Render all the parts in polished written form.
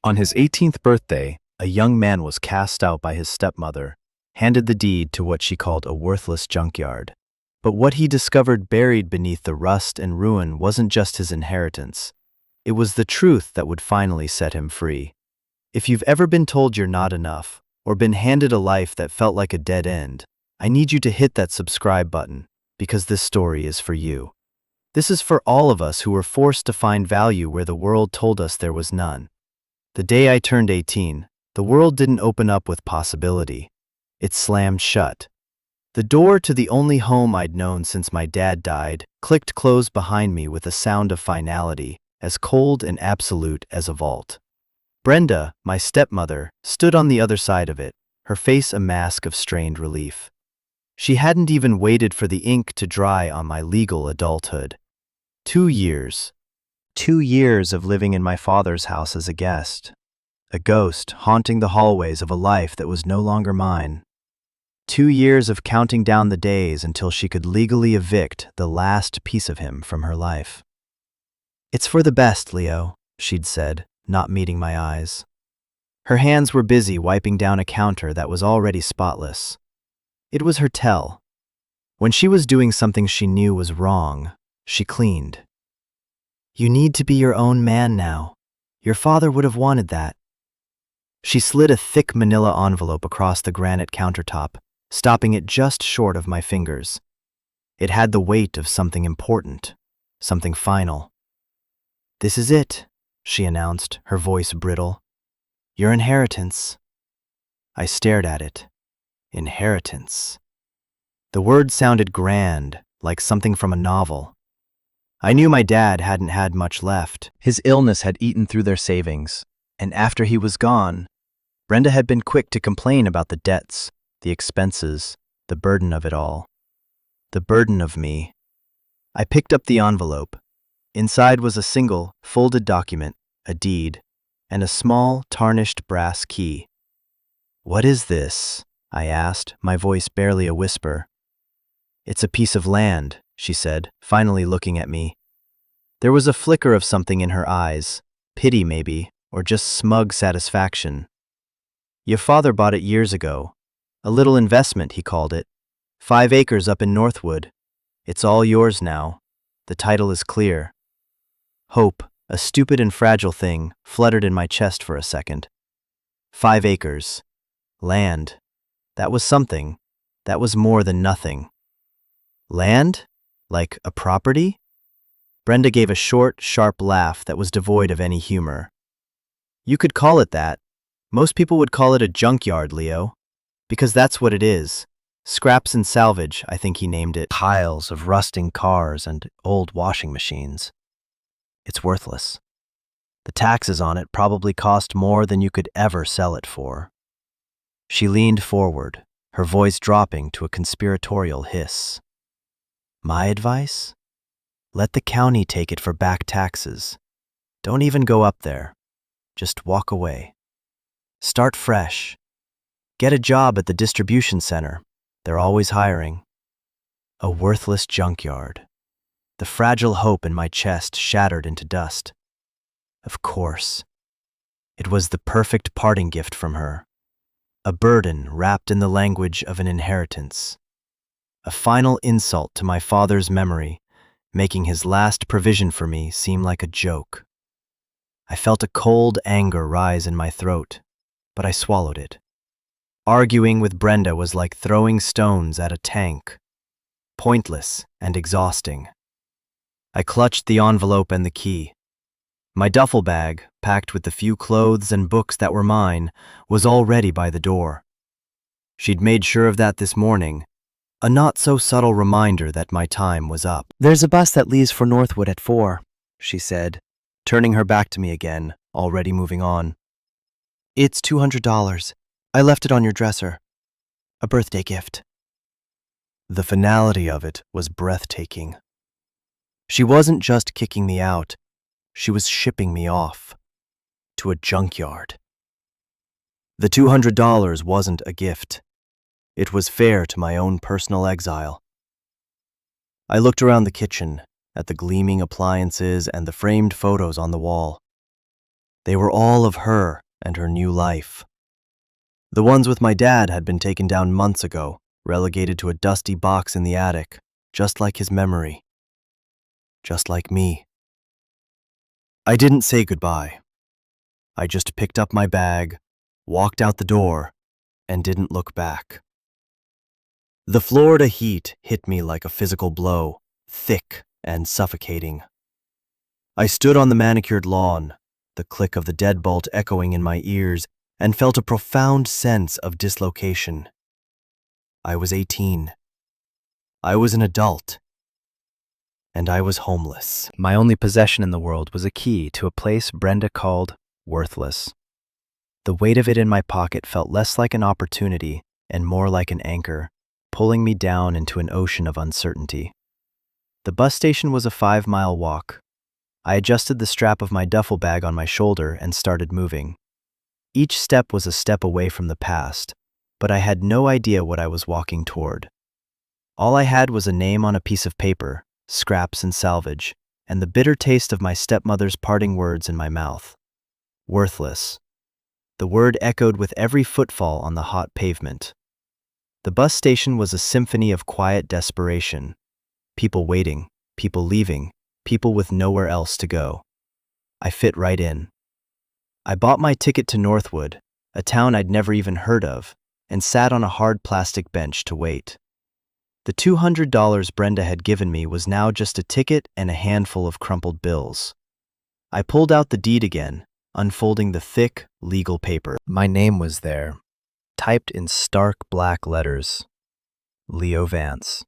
On his 18th birthday, a young man was cast out by his stepmother, handed the deed to what she called a worthless junkyard. But what he discovered buried beneath the rust and ruin wasn't just his inheritance. It was the truth that would finally set him free. If you've ever been told you're not enough, or been handed a life that felt like a dead end, I need you to hit that subscribe button, because this story is for you. This is for all of us who were forced to find value where the world told us there was none. The day I turned 18, the world didn't open up with possibility. It slammed shut. The door to the only home I'd known since my dad died clicked closed behind me with a sound of finality, as cold and absolute as a vault. Brenda, my stepmother, stood on the other side of it, her face a mask of strained relief. She hadn't even waited for the ink to dry on my legal adulthood. 2 years. 2 years of living in my father's house as a guest. A ghost haunting the hallways of a life that was no longer mine. 2 years of counting down the days until she could legally evict the last piece of him from her life. "It's for the best, Leo," she'd said, not meeting my eyes. Her hands were busy wiping down a counter that was already spotless. It was her tell. When she was doing something she knew was wrong, she cleaned. "You need to be your own man now. Your father would have wanted that." She slid a thick manila envelope across the granite countertop, stopping it just short of my fingers. It had the weight of something important, something final. "This is it," she announced, her voice brittle. "Your inheritance." I stared at it. Inheritance. The word sounded grand, like something from a novel. I knew my dad hadn't had much left. His illness had eaten through their savings, and after he was gone, Brenda had been quick to complain about the debts, the expenses, the burden of it all. The burden of me. I picked up the envelope. Inside was a single, folded document, a deed, and a small, tarnished brass key. "What is this?" I asked, my voice barely a whisper. "It's a piece of land," she said, finally looking at me. There was a flicker of something in her eyes, pity maybe, or just smug satisfaction. "Your father bought it years ago. A little investment, he called it. 5 acres up in Northwood. It's all yours now. The title is clear." Hope, a stupid and fragile thing, fluttered in my chest for a second. 5 acres. Land. That was something. That was more than nothing. Land? Like a property? Brenda gave a short, sharp laugh that was devoid of any humor. "You could call it that. Most people would call it a junkyard, Leo. Because that's what it is. Scraps and salvage, I think he named it. Piles of rusting cars and old washing machines. It's worthless. The taxes on it probably cost more than you could ever sell it for." She leaned forward, her voice dropping to a conspiratorial hiss. "My advice? Let the county take it for back taxes. Don't even go up there. Just walk away. Start fresh. Get a job at the distribution center. They're always hiring." A worthless junkyard. The fragile hope in my chest shattered into dust. Of course. It was the perfect parting gift from her. A burden wrapped in the language of an inheritance. A final insult to my father's memory, making his last provision for me seem like a joke. I felt a cold anger rise in my throat, but I swallowed it. Arguing with Brenda was like throwing stones at a tank. Pointless and exhausting. I clutched the envelope and the key. My duffel bag, packed with the few clothes and books that were mine, was already by the door. She'd made sure of that this morning, a not-so-subtle reminder that my time was up. "There's a bus that leaves for Northwood at 4, she said, turning her back to me again, already moving on. "It's $200. I left it on your dresser. A birthday gift." The finality of it was breathtaking. She wasn't just kicking me out, she was shipping me off. To a junkyard. The $200 wasn't a gift. It was fair to my own personal exile. I looked around the kitchen, at the gleaming appliances and the framed photos on the wall. They were all of her and her new life. The ones with my dad had been taken down months ago, relegated to a dusty box in the attic, just like his memory. Just like me. I didn't say goodbye. I just picked up my bag, walked out the door, and didn't look back. The Florida heat hit me like a physical blow, thick and suffocating. I stood on the manicured lawn, the click of the deadbolt echoing in my ears, and felt a profound sense of dislocation. I was 18. I was an adult. And I was homeless. My only possession in the world was a key to a place Brenda called worthless. The weight of it in my pocket felt less like an opportunity and more like an anchor, pulling me down into an ocean of uncertainty. The bus station was a 5-mile walk. I adjusted the strap of my duffel bag on my shoulder and started moving. Each step was a step away from the past, but I had no idea what I was walking toward. All I had was a name on a piece of paper, scraps and salvage, and the bitter taste of my stepmother's parting words in my mouth. Worthless. The word echoed with every footfall on the hot pavement. The bus station was a symphony of quiet desperation. People waiting, people leaving, people with nowhere else to go. I fit right in. I bought my ticket to Northwood, a town I'd never even heard of, and sat on a hard plastic bench to wait. The $200 Brenda had given me was now just a ticket and a handful of crumpled bills. I pulled out the deed again, unfolding the thick, legal paper. My name was there, typed in stark black letters. Leo Vance.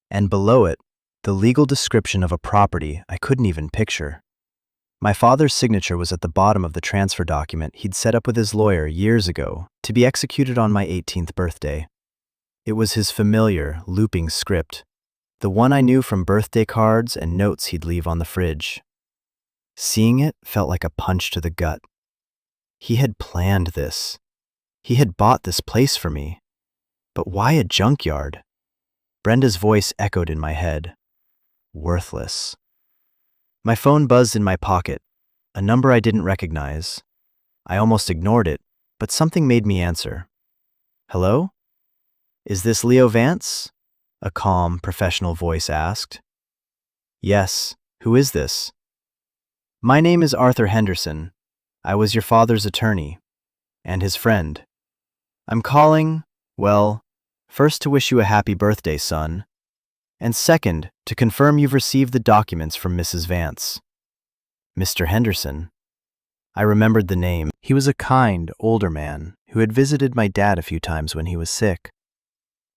And below it, the legal description of a property I couldn't even picture. My father's signature was at the bottom of the transfer document he'd set up with his lawyer years ago to be executed on my 18th birthday. It was his familiar, looping script, the one I knew from birthday cards and notes he'd leave on the fridge. Seeing it felt like a punch to the gut. He had planned this. He had bought this place for me. But why a junkyard? Brenda's voice echoed in my head. Worthless. My phone buzzed in my pocket, a number I didn't recognize. I almost ignored it, but something made me answer. Hello? Is this Leo Vance? A calm, professional voice asked. Yes, who is this? My name is Arthur Henderson. I was your father's attorney, and his friend. I'm calling, well, first to wish you a happy birthday, son, and second, to confirm you've received the documents from Mrs. Vance. Mr. Henderson. I remembered the name. He was a kind, older man who had visited my dad a few times when he was sick.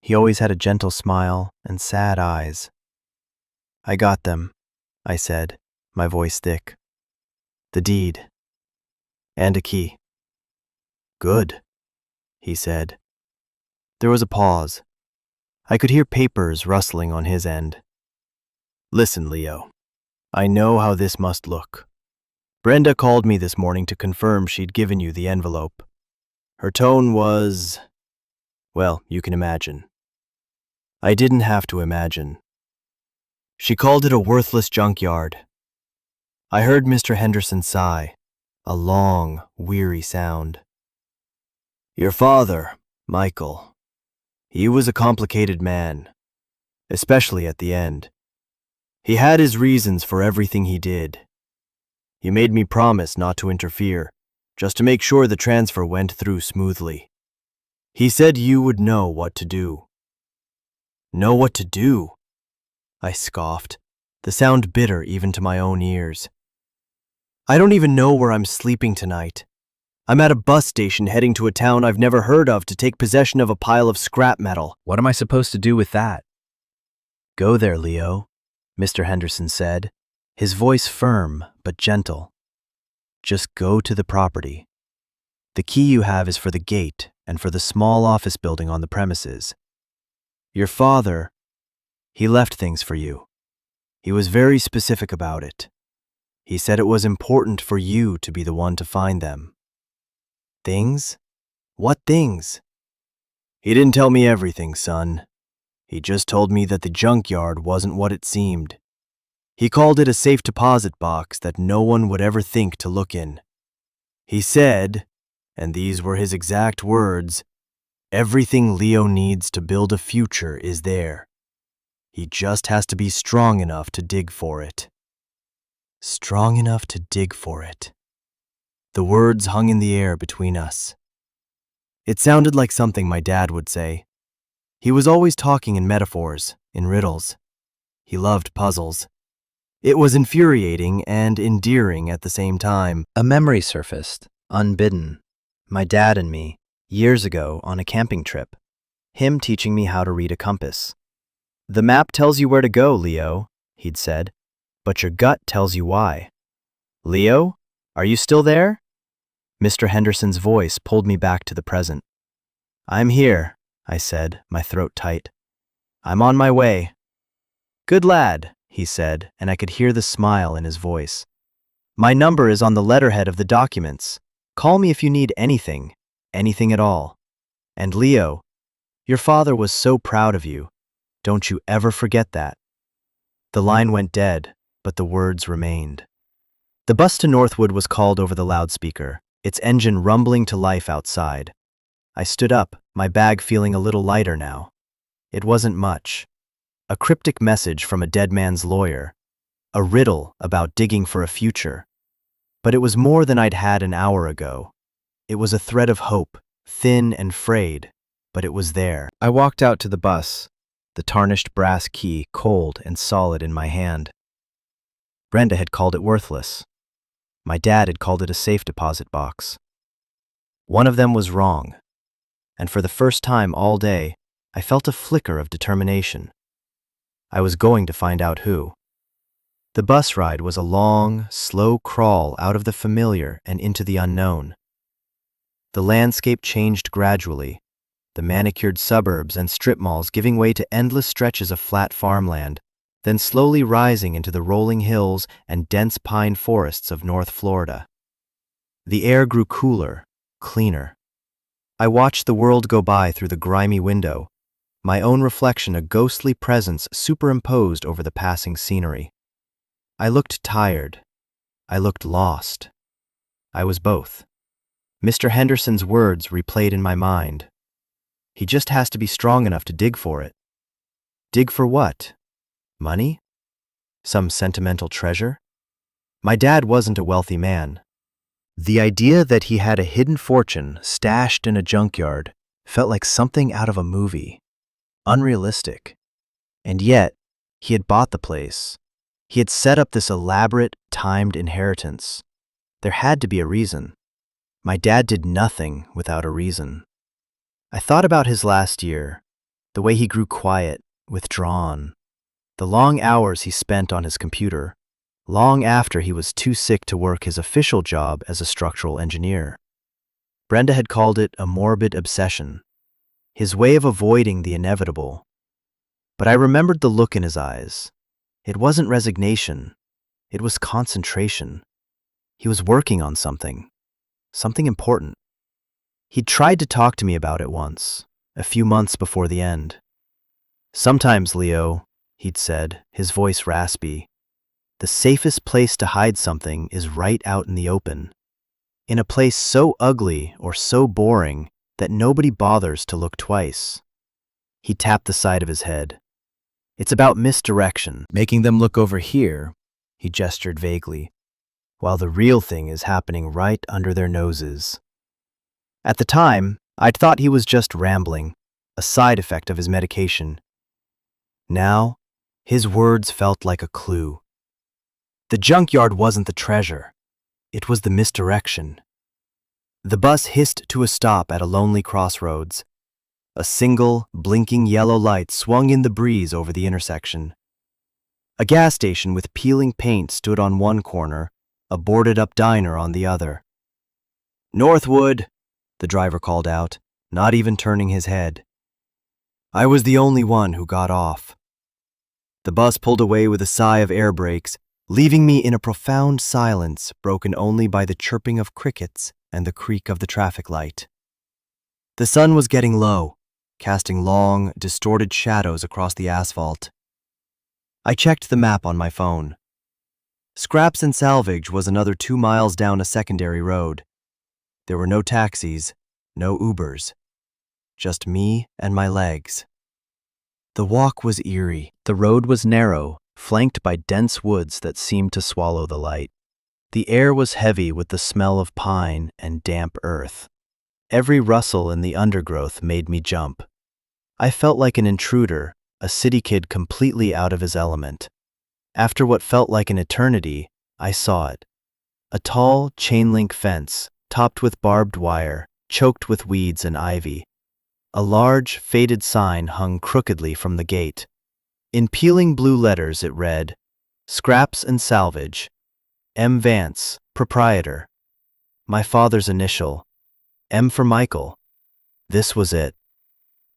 He always had a gentle smile and sad eyes. I got them, I said, my voice thick. The deed. And a key. Good, he said. There was a pause. I could hear papers rustling on his end. Listen, Leo. I know how this must look. Brenda called me this morning to confirm she'd given you the envelope. Her tone was, well, you can imagine. I didn't have to imagine. She called it a worthless junkyard. I heard Mr. Henderson sigh, a long, weary sound. Your father, Michael, he was a complicated man, especially at the end. He had his reasons for everything he did. He made me promise not to interfere, just to make sure the transfer went through smoothly. He said you would know what to do. Know what to do? I scoffed, the sound bitter even to my own ears. I don't even know where I'm sleeping tonight. I'm at a bus station heading to a town I've never heard of to take possession of a pile of scrap metal. What am I supposed to do with that? Go there, Leo, Mr. Henderson said, his voice firm but gentle. Just go to the property. The key you have is for the gate and for the small office building on the premises. Your father, he left things for you. He was very specific about it. He said it was important for you to be the one to find them. Things? What things? He didn't tell me everything, son. He just told me that the junkyard wasn't what it seemed. He called it a safe deposit box that no one would ever think to look in. He said, and these were his exact words, "Everything Leo needs to build a future is there. He just has to be strong enough to dig for it." Strong enough to dig for it. The words hung in the air between us. It sounded like something my dad would say. He was always talking in metaphors, in riddles. He loved puzzles. It was infuriating and endearing at the same time. A memory surfaced, unbidden. My dad and me, years ago on a camping trip. Him teaching me how to read a compass. "The map tells you where to go, Leo," he'd said, "but your gut tells you why." "Leo, are you still there?" Mr. Henderson's voice pulled me back to the present. "I'm here," I said, my throat tight. "I'm on my way." "Good lad," he said, and I could hear the smile in his voice. "My number is on the letterhead of the documents. Call me if you need anything, anything at all. And Leo, your father was so proud of you. Don't you ever forget that." The line went dead, but the words remained. The bus to Northwood was called over the loudspeaker, its engine rumbling to life outside. I stood up, my bag feeling a little lighter now. It wasn't much. A cryptic message from a dead man's lawyer. A riddle about digging for a future. But it was more than I'd had an hour ago. It was a thread of hope, thin and frayed, but it was there. I walked out to the bus, the tarnished brass key cold and solid in my hand. Brenda had called it worthless. My dad had called it a safe deposit box. One of them was wrong, and for the first time all day, I felt a flicker of determination. I was going to find out who. The bus ride was a long, slow crawl out of the familiar and into the unknown. The landscape changed gradually, the manicured suburbs and strip malls giving way to endless stretches of flat farmland, then slowly rising into the rolling hills and dense pine forests of North Florida. The air grew cooler, cleaner. I watched the world go by through the grimy window, my own reflection a ghostly presence superimposed over the passing scenery. I looked tired. I looked lost. I was both. Mr. Henderson's words replayed in my mind. He just has to be strong enough to dig for it. Dig for what? Money? Some sentimental treasure? My dad wasn't a wealthy man. The idea that he had a hidden fortune stashed in a junkyard felt like something out of a movie. Unrealistic. And yet, he had bought the place. He had set up this elaborate, timed inheritance. There had to be a reason. My dad did nothing without a reason. I thought about his last year, the way he grew quiet, withdrawn, the long hours he spent on his computer, long after he was too sick to work his official job as a structural engineer. Brenda had called it a morbid obsession, his way of avoiding the inevitable. But I remembered the look in his eyes. It wasn't resignation. It was concentration. He was working on something important. He'd tried to talk to me about it once, a few months before the end. "Sometimes, Leo," he'd said, his voice raspy, "the safest place to hide something is right out in the open, in a place so ugly or so boring that nobody bothers to look twice." He tapped the side of his head. "It's about misdirection, making them look over here," he gestured vaguely, "while the real thing is happening right under their noses." At the time, I'd thought he was just rambling, a side effect of his medication. Now, his words felt like a clue. The junkyard wasn't the treasure. It was the misdirection. The bus hissed to a stop at a lonely crossroads. A single, blinking yellow light swung in the breeze over the intersection. A gas station with peeling paint stood on one corner, a boarded-up diner on the other. "Northwood," the driver called out, not even turning his head. I was the only one who got off. The bus pulled away with a sigh of air brakes, leaving me in a profound silence broken only by the chirping of crickets and the creak of the traffic light. The sun was getting low, casting long, distorted shadows across the asphalt. I checked the map on my phone. Scraps and Salvage was another 2 miles down a secondary road, There were no taxis, no Ubers, just me and my legs. The walk was eerie. The road was narrow, flanked by dense woods that seemed to swallow the light. The air was heavy with the smell of pine and damp earth. Every rustle in the undergrowth made me jump. I felt like an intruder, a city kid completely out of his element. After what felt like an eternity, I saw it. A tall, chain-link fence, topped with barbed wire, choked with weeds and ivy. A large, faded sign hung crookedly from the gate. In peeling blue letters it read, "Scraps and Salvage. M. Vance, Proprietor." My father's initial, M for Michael. This was it.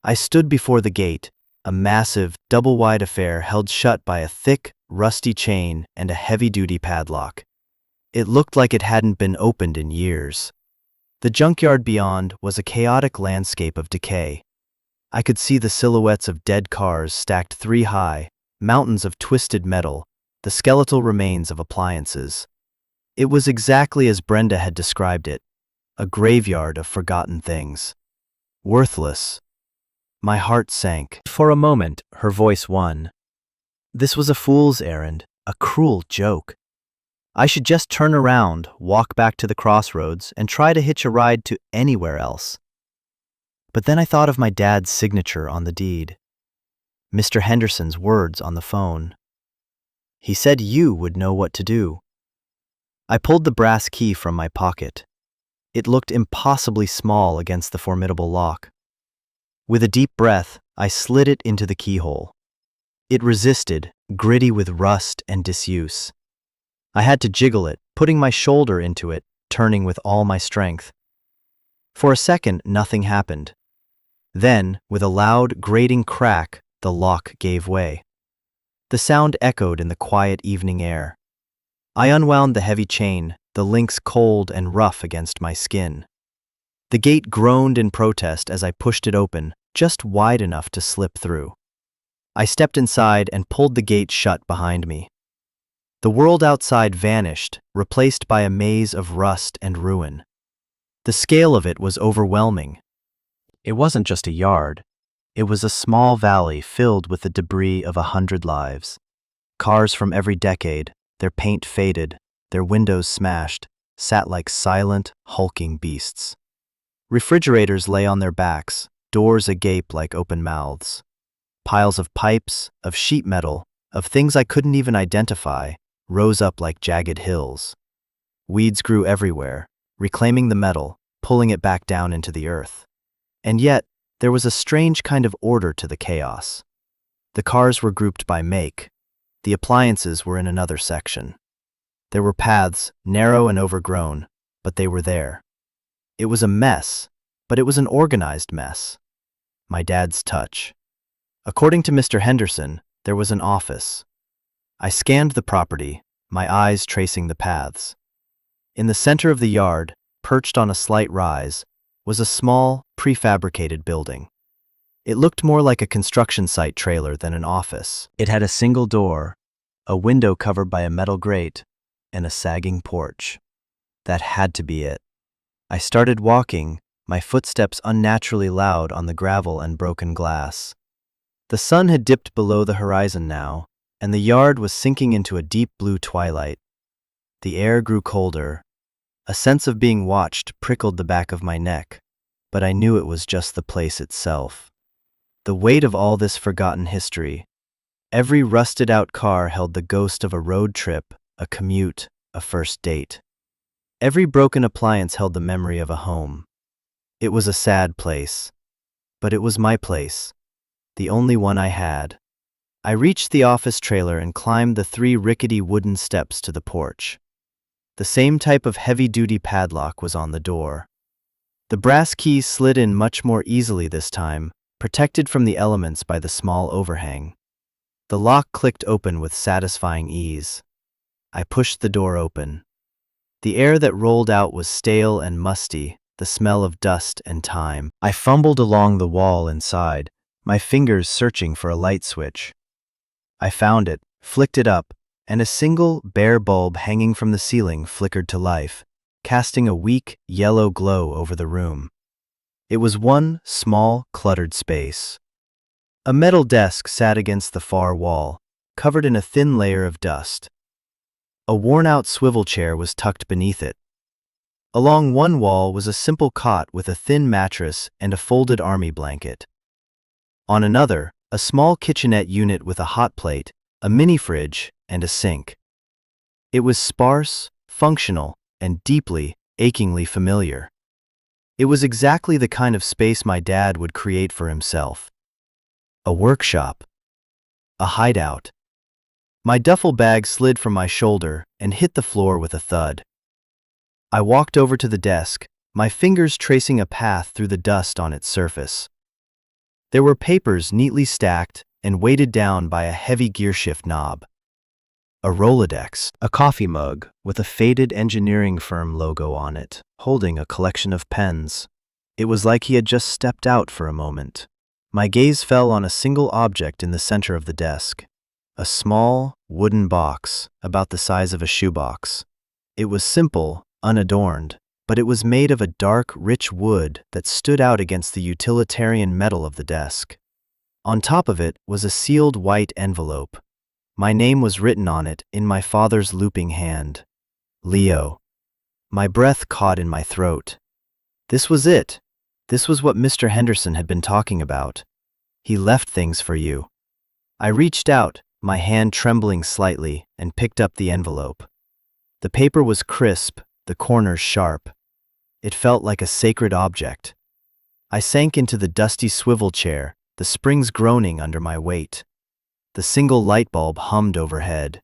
I stood before the gate, a massive, double-wide affair held shut by a thick, rusty chain and a heavy-duty padlock. It looked like it hadn't been opened in years. The junkyard beyond was a chaotic landscape of decay. I could see the silhouettes of dead cars stacked 3 high, mountains of twisted metal, the skeletal remains of appliances. It was exactly as Brenda had described it, a graveyard of forgotten things. Worthless. My heart sank. For a moment, her voice won. This was a fool's errand, a cruel joke. I should just turn around, walk back to the crossroads, and try to hitch a ride to anywhere else. But then I thought of my dad's signature on the deed. Mr. Henderson's words on the phone. He said you would know what to do. I pulled the brass key from my pocket. It looked impossibly small against the formidable lock. With a deep breath, I slid it into the keyhole. It resisted, gritty with rust and disuse. I had to jiggle it, putting my shoulder into it, turning with all my strength. For a second, nothing happened. Then, with a loud, grating crack, the lock gave way. The sound echoed in the quiet evening air. I unwound the heavy chain, the links cold and rough against my skin. The gate groaned in protest as I pushed it open, just wide enough to slip through. I stepped inside and pulled the gate shut behind me. The world outside vanished, replaced by a maze of rust and ruin. The scale of it was overwhelming. It wasn't just a yard. It was a small valley filled with the debris of 100 lives. Cars from every decade, their paint faded, their windows smashed, sat like silent, hulking beasts. Refrigerators lay on their backs, doors agape like open mouths. Piles of pipes, of sheet metal, of things I couldn't even identify, rose up like jagged hills. Weeds grew everywhere, reclaiming the metal, pulling it back down into the earth. And yet, there was a strange kind of order to the chaos. The cars were grouped by make. The appliances were in another section. There were paths, narrow and overgrown, but they were there. It was a mess, but it was an organized mess. My dad's touch. According to Mr. Henderson, there was an office. I scanned the property, my eyes tracing the paths. In the center of the yard, perched on a slight rise, was a small, prefabricated building. It looked more like a construction site trailer than an office. It had a single door, a window covered by a metal grate, and a sagging porch. That had to be it. I started walking, my footsteps unnaturally loud on the gravel and broken glass. The sun had dipped below the horizon now, and the yard was sinking into a deep blue twilight. The air grew colder. A sense of being watched prickled the back of my neck, but I knew it was just the place itself. The weight of all this forgotten history. Every rusted-out car held the ghost of a road trip, a commute, a first date. Every broken appliance held the memory of a home. It was a sad place, but it was my place, the only one I had. I reached the office trailer and climbed the 3 rickety wooden steps to the porch. The same type of heavy-duty padlock was on the door. The brass keys slid in much more easily this time, protected from the elements by the small overhang. The lock clicked open with satisfying ease. I pushed the door open. The air that rolled out was stale and musty, the smell of dust and time. I fumbled along the wall inside, my fingers searching for a light switch. I found it, flicked it up, and a single, bare bulb hanging from the ceiling flickered to life, casting a weak, yellow glow over the room. It was one small, cluttered space. A metal desk sat against the far wall, covered in a thin layer of dust. A worn-out swivel chair was tucked beneath it. Along one wall was a simple cot with a thin mattress and a folded army blanket. On another, a small kitchenette unit with a hot plate, a mini-fridge, and a sink. It was sparse, functional, and deeply, achingly familiar. It was exactly the kind of space my dad would create for himself. A workshop. A hideout. My duffel bag slid from my shoulder and hit the floor with a thud. I walked over to the desk, my fingers tracing a path through the dust on its surface. There were papers neatly stacked and weighted down by a heavy gearshift knob. A Rolodex, a coffee mug with a faded engineering firm logo on it, holding a collection of pens. It was like he had just stepped out for a moment. My gaze fell on a single object in the center of the desk. A small, wooden box, about the size of a shoebox. It was simple, unadorned, but it was made of a dark, rich wood that stood out against the utilitarian metal of the desk. On top of it was a sealed white envelope. My name was written on it in my father's looping hand. Leo. My breath caught in my throat. This was it. This was what Mr. Henderson had been talking about. He left things for you. I reached out, my hand trembling slightly, and picked up the envelope. The paper was crisp, the corners sharp. It felt like a sacred object. I sank into the dusty swivel chair, the springs groaning under my weight. The single light bulb hummed overhead.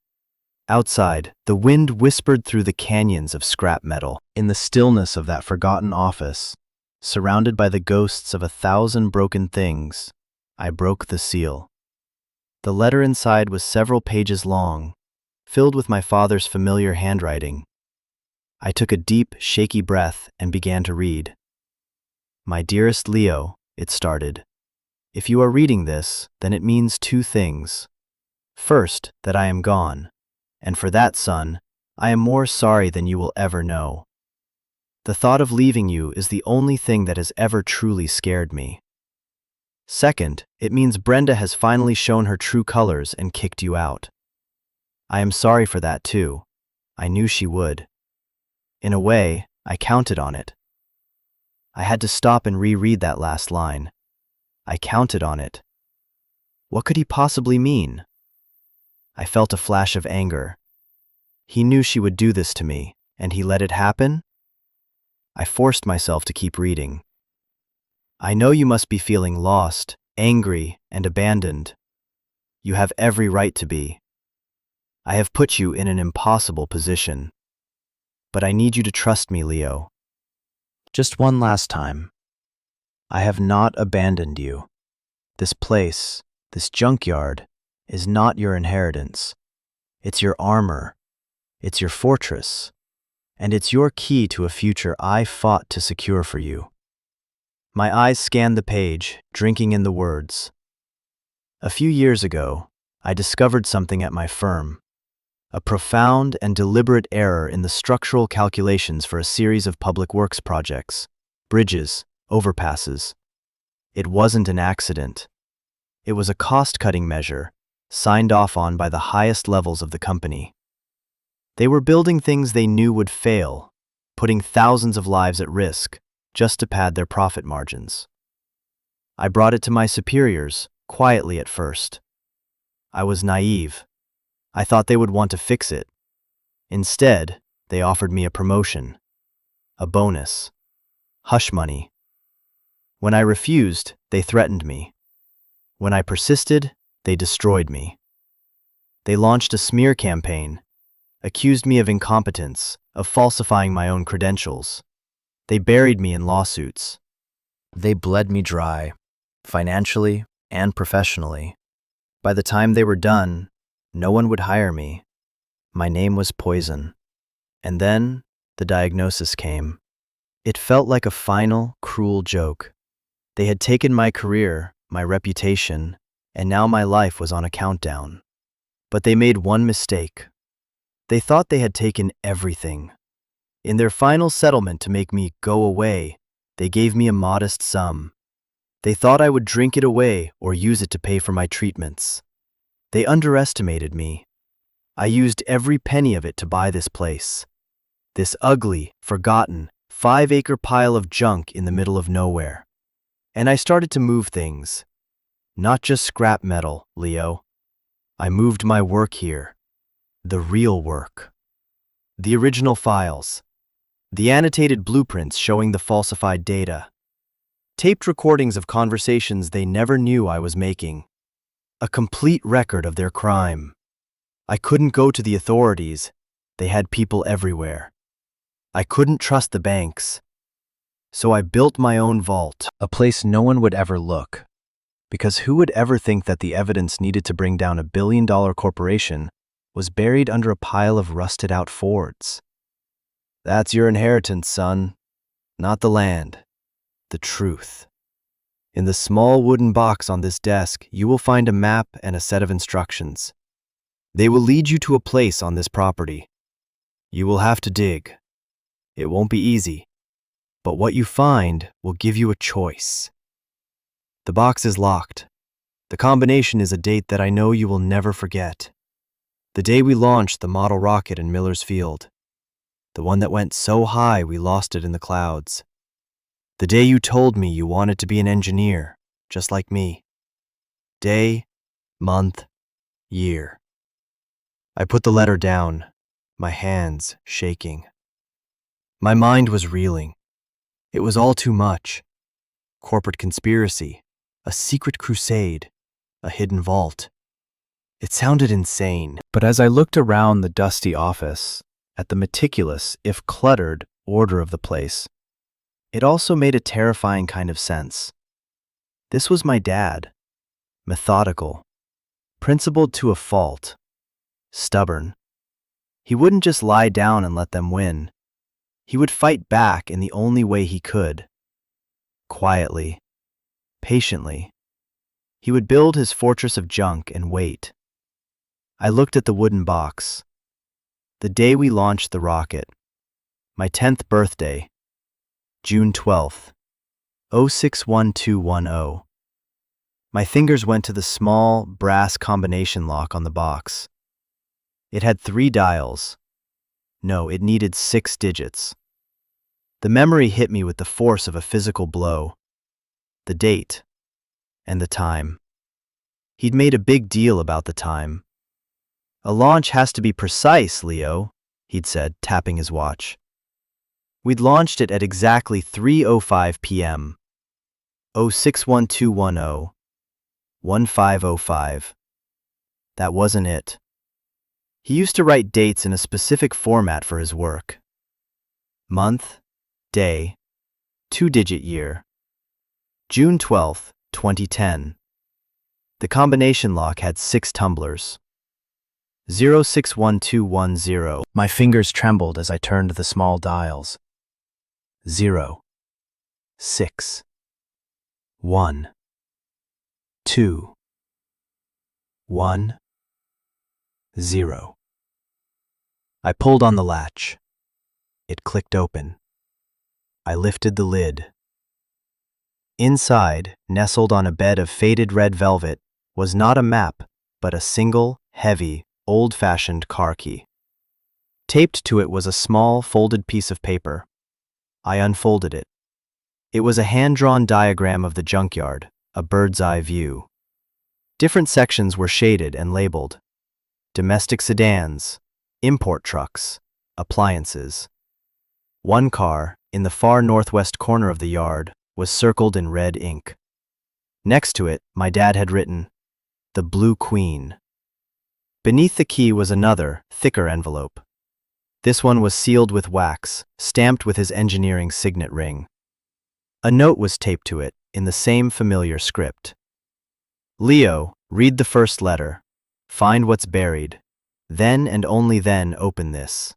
Outside, the wind whispered through the canyons of scrap metal. In the stillness of that forgotten office, surrounded by the ghosts of 1,000 broken things, I broke the seal. The letter inside was several pages long, filled with my father's familiar handwriting. I took a deep, shaky breath and began to read. My dearest Leo, it started. If you are reading this, then it means two things. First, that I am gone, and for that, son, I am more sorry than you will ever know. The thought of leaving you is the only thing that has ever truly scared me. Second, it means Brenda has finally shown her true colors and kicked you out. I am sorry for that too. I knew she would. In a way, I counted on it. I had to stop and reread that last line. I counted on it. What could he possibly mean? I felt a flash of anger. He knew she would do this to me, and he let it happen? I forced myself to keep reading. I know you must be feeling lost, angry, and abandoned. You have every right to be. I have put you in an impossible position. But I need you to trust me, Leo. Just one last time. I have not abandoned you. This place, this junkyard, is not your inheritance. It's your armor. It's your fortress. And it's your key to a future I fought to secure for you. My eyes scanned the page, drinking in the words. A few years ago, I discovered something at my firm. A profound and deliberate error in the structural calculations for a series of public works projects, bridges, overpasses. It wasn't an accident. It was a cost-cutting measure, signed off on by the highest levels of the company. They were building things they knew would fail, putting thousands of lives at risk, just to pad their profit margins. I brought it to my superiors, quietly at first. I was naive. I thought they would want to fix it. Instead, they offered me a promotion, a bonus, hush money. When I refused, they threatened me. When I persisted, they destroyed me. They launched a smear campaign, accused me of incompetence, of falsifying my own credentials. They buried me in lawsuits. They bled me dry, financially and professionally. By the time they were done, no one would hire me. My name was poison. And then the diagnosis came. It felt like a final, cruel joke. They had taken my career, my reputation, and now my life was on a countdown. But they made one mistake. They thought they had taken everything. In their final settlement to make me go away, they gave me a modest sum. They thought I would drink it away or use it to pay for my treatments. They underestimated me. I used every penny of it to buy this place. This ugly, forgotten, 5-acre pile of junk in the middle of nowhere. And I started to move things. Not just scrap metal, Leo. I moved my work here. The real work. The original files. The annotated blueprints showing the falsified data. Taped recordings of conversations they never knew I was making. A complete record of their crime. I couldn't go to the authorities. They had people everywhere. I couldn't trust the banks. So I built my own vault, a place no one would ever look. Because who would ever think that the evidence needed to bring down a billion-dollar corporation was buried under a pile of rusted-out Fords? That's your inheritance, son. Not the land. The truth. In the small wooden box on this desk, you will find a map and a set of instructions. They will lead you to a place on this property. You will have to dig. It won't be easy, but what you find will give you a choice. The box is locked. The combination is a date that I know you will never forget. The day we launched the model rocket in Miller's Field. The one that went so high we lost it in the clouds. The day you told me you wanted to be an engineer, just like me. Day, month, year. I put the letter down, my hands shaking. My mind was reeling. It was all too much. Corporate conspiracy, a secret crusade, a hidden vault. It sounded insane. But as I looked around the dusty office, at the meticulous, if cluttered, order of the place, it also made a terrifying kind of sense. This was my dad. Methodical. Principled to a fault. Stubborn. He wouldn't just lie down and let them win. He would fight back in the only way he could. Quietly. Patiently. He would build his fortress of junk and wait. I looked at the wooden box. The day we launched the rocket. My 10th birthday. June 12th. 061210. My fingers went to the small, brass combination lock on the box. It had 3 dials. No, it needed 6 digits. The memory hit me with the force of a physical blow. The date. And the time. He'd made a big deal about the time. A launch has to be precise, Leo, he'd said, tapping his watch. We'd launched it at exactly 3:05 p.m. 061210. 1505. That wasn't it. He used to write dates in a specific format for his work. Month, day, 2-digit year. June 12th, 2010. The combination lock had 6 tumblers. 061210. My fingers trembled as I turned the small dials. 0, 6, 1, 2, 1, 0. I pulled on the latch. It clicked open. I lifted the lid. Inside, nestled on a bed of faded red velvet, was not a map, but a single, heavy, old-fashioned car key. Taped to it was a small, folded piece of paper. I unfolded it. It was a hand-drawn diagram of the junkyard, a bird's-eye view. Different sections were shaded and labeled. Domestic sedans, import trucks, appliances. One car, in the far northwest corner of the yard, was circled in red ink. Next to it, my dad had written, "The Blue Queen." Beneath the key was another, thicker envelope. This one was sealed with wax, stamped with his engineering signet ring. A note was taped to it, in the same familiar script. "Leo, read the first letter. Find what's buried. Then and only then open this.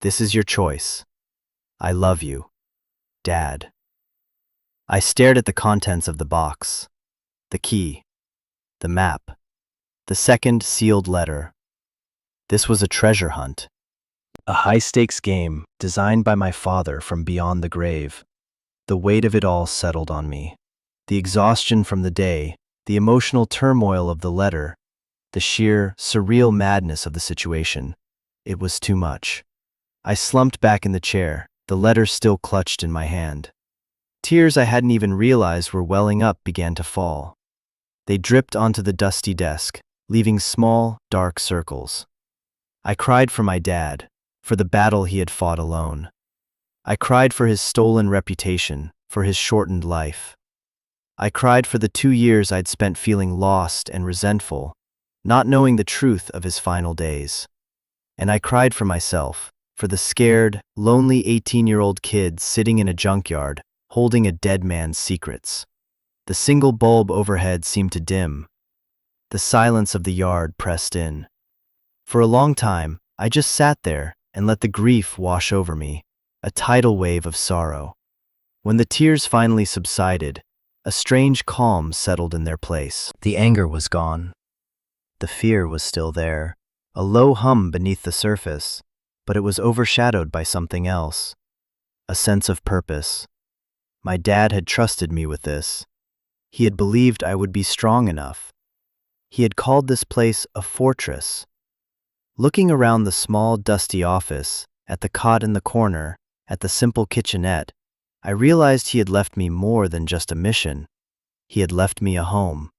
This is your choice. I love you. Dad." I stared at the contents of the box. The key. The map. The second sealed letter. This was a treasure hunt. A high-stakes game designed by my father from beyond the grave. The weight of it all settled on me. The exhaustion from the day, the emotional turmoil of the letter, the sheer, surreal madness of the situation. It was too much. I slumped back in the chair, the letter still clutched in my hand. Tears I hadn't even realized were welling up began to fall. They dripped onto the dusty desk, leaving small, dark circles. I cried for my dad, for the battle he had fought alone. I cried for his stolen reputation, for his shortened life. I cried for the 2 years I'd spent feeling lost and resentful, not knowing the truth of his final days. And I cried for myself, for the scared, lonely 18-year-old kid sitting in a junkyard, holding a dead man's secrets. The single bulb overhead seemed to dim. The silence of the yard pressed in. For a long time, I just sat there and let the grief wash over me, a tidal wave of sorrow. When the tears finally subsided, a strange calm settled in their place. The anger was gone. The fear was still there, a low hum beneath the surface, but it was overshadowed by something else. A sense of purpose. My dad had trusted me with this. He had believed I would be strong enough. He had called this place a fortress. Looking around the small, dusty office, at the cot in the corner, at the simple kitchenette, I realized he had left me more than just a mission. He had left me a home.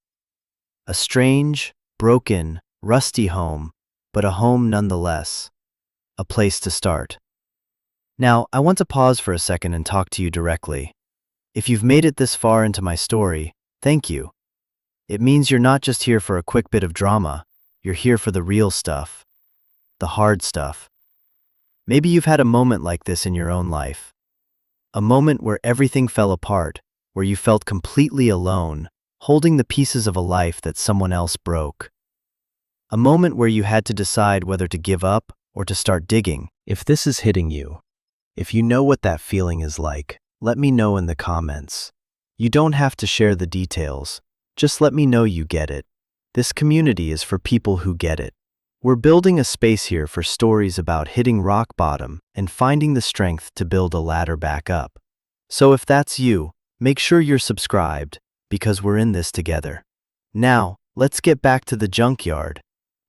A strange, broken, rusty home, but a home nonetheless. A place to start. Now, I want to pause for a second and talk to you directly. If you've made it this far into my story, thank you. It means you're not just here for a quick bit of drama, you're here for the real stuff. The hard stuff. Maybe you've had a moment like this in your own life. A moment where everything fell apart, where you felt completely alone, holding the pieces of a life that someone else broke. A moment where you had to decide whether to give up or to start digging. If this is hitting you, if you know what that feeling is like, let me know in the comments. You don't have to share the details. Just let me know you get it. This community is for people who get it. We're building a space here for stories about hitting rock bottom and finding the strength to build a ladder back up. So if that's you, make sure you're subscribed, because we're in this together. Now, let's get back to the junkyard.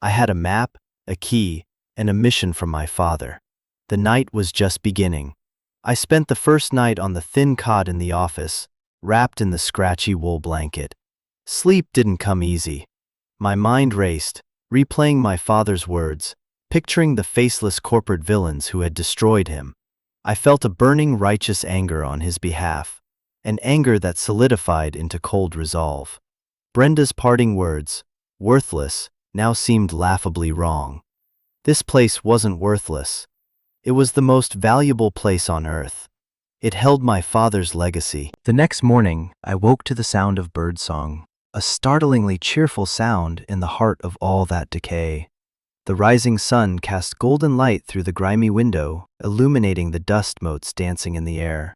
I had a map, a key, and a mission from my father. The night was just beginning. I spent the first night on the thin cot in the office, wrapped in the scratchy wool blanket. Sleep didn't come easy. My mind raced, replaying my father's words, picturing the faceless corporate villains who had destroyed him. I felt a burning righteous anger on his behalf, an anger that solidified into cold resolve. Brenda's parting words, worthless, now seemed laughably wrong. This place wasn't worthless. It was the most valuable place on earth. It held my father's legacy. The next morning, I woke to the sound of birdsong, a startlingly cheerful sound in the heart of all that decay. The rising sun cast golden light through the grimy window, illuminating the dust motes dancing in the air.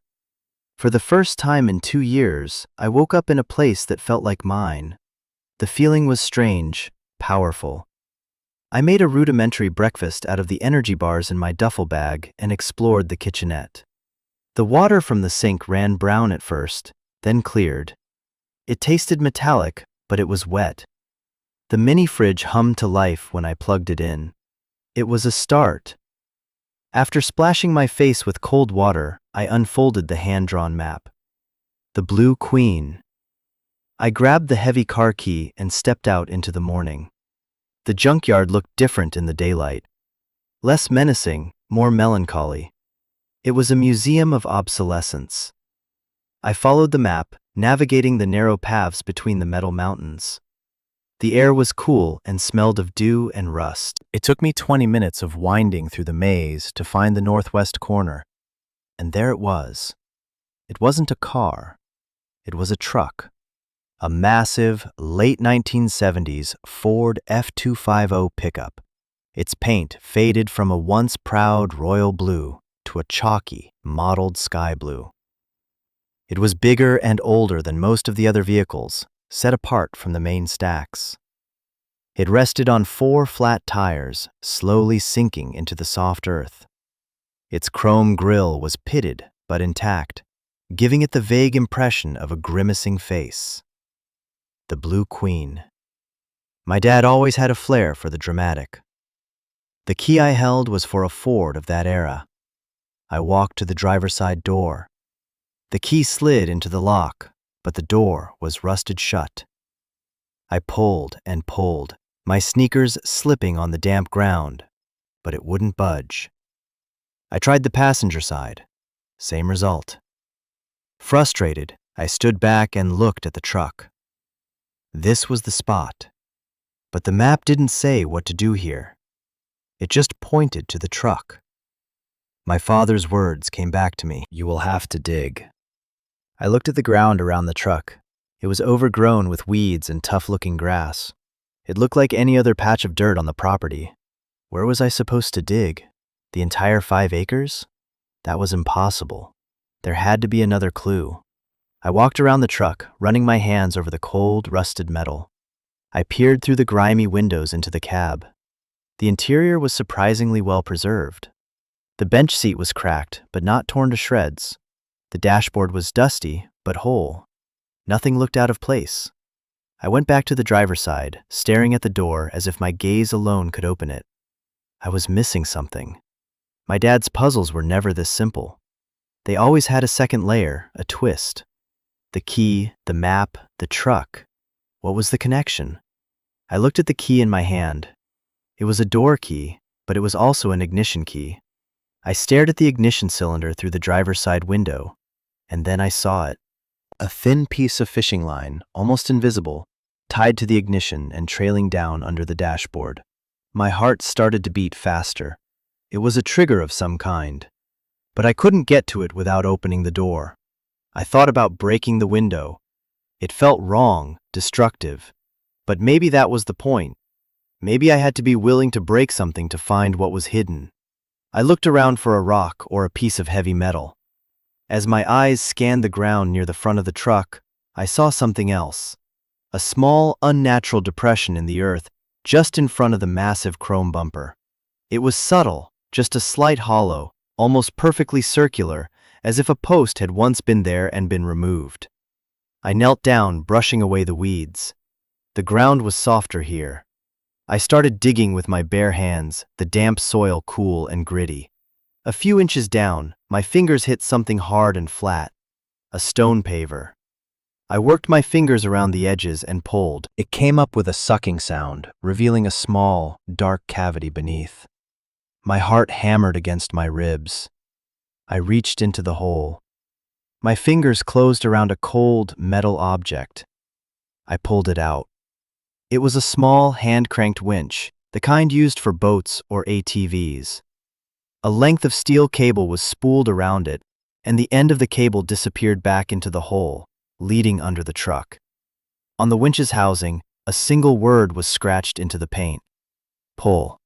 For the first time in 2 years, I woke up in a place that felt like mine. The feeling was strange, powerful. I made a rudimentary breakfast out of the energy bars in my duffel bag and explored the kitchenette. The water from the sink ran brown at first, then cleared. It tasted metallic, but it was wet. The mini fridge hummed to life when I plugged it in. It was a start. After splashing my face with cold water, I unfolded the hand-drawn map. The Blue Queen. I grabbed the heavy car key and stepped out into the morning. The junkyard looked different in the daylight. Less menacing, more melancholy. It was a museum of obsolescence. I followed the map, navigating the narrow paths between the metal mountains. The air was cool and smelled of dew and rust. It took me 20 minutes of winding through the maze to find the northwest corner. And there it was. It wasn't a car. It was a truck. A massive, late 1970s Ford F250 pickup. Its paint faded from a once proud royal blue to a chalky, mottled sky blue. It was bigger and older than most of the other vehicles, set apart from the main stacks. It rested on 4 flat tires, slowly sinking into the soft earth. Its chrome grille was pitted but intact, giving it the vague impression of a grimacing face. The Blue Queen. My dad always had a flair for the dramatic. The key I held was for a Ford of that era. I walked to the driver's side door. The key slid into the lock, but the door was rusted shut. I pulled and pulled, my sneakers slipping on the damp ground, but it wouldn't budge. I tried the passenger side. Same result. Frustrated, I stood back and looked at the truck. This was the spot. But the map didn't say what to do here. It just pointed to the truck. My father's words came back to me. You will have to dig. I looked at the ground around the truck. It was overgrown with weeds and tough-looking grass. It looked like any other patch of dirt on the property. Where was I supposed to dig? The entire 5 acres? That was impossible. There had to be another clue. I walked around the truck, running my hands over the cold, rusted metal. I peered through the grimy windows into the cab. The interior was surprisingly well preserved. The bench seat was cracked, but not torn to shreds. The dashboard was dusty, but whole. Nothing looked out of place. I went back to the driver's side, staring at the door as if my gaze alone could open it. I was missing something. My dad's puzzles were never this simple. They always had a second layer, a twist. The key, the map, the truck. What was the connection? I looked at the key in my hand. It was a door key, but it was also an ignition key. I stared at the ignition cylinder through the driver's side window, and then I saw it. A thin piece of fishing line, almost invisible, tied to the ignition and trailing down under the dashboard. My heart started to beat faster. It was a trigger of some kind, but I couldn't get to it without opening the door. I thought about breaking the window. It felt wrong, destructive, but maybe that was the point. Maybe I had to be willing to break something to find what was hidden. I looked around for a rock or a piece of heavy metal. As my eyes scanned the ground near the front of the truck, I saw something else. A small, unnatural depression in the earth just in front of the massive chrome bumper. It was subtle, just a slight hollow, almost perfectly circular, as if a post had once been there and been removed. I knelt down, brushing away the weeds. The ground was softer here. I started digging with my bare hands, the damp soil cool and gritty. A few inches down, my fingers hit something hard and flat. A stone paver. I worked my fingers around the edges and pulled. It came up with a sucking sound, revealing a small, dark cavity beneath. My heart hammered against my ribs. I reached into the hole. My fingers closed around a cold, metal object. I pulled it out. It was a small, hand-cranked winch, the kind used for boats or ATVs. A length of steel cable was spooled around it, and the end of the cable disappeared back into the hole, leading under the truck. On the winch's housing, a single word was scratched into the paint. Pull.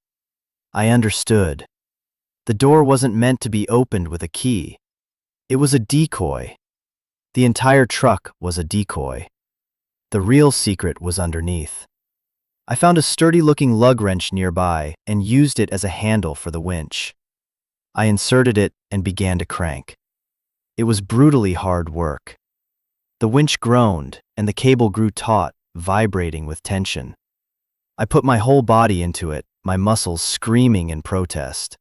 I understood. The door wasn't meant to be opened with a key. It was a decoy. The entire truck was a decoy. The real secret was underneath. I found a sturdy-looking lug wrench nearby and used it as a handle for the winch. I inserted it and began to crank. It was brutally hard work. The winch groaned, and the cable grew taut, vibrating with tension. I put my whole body into it, my muscles screaming in protest.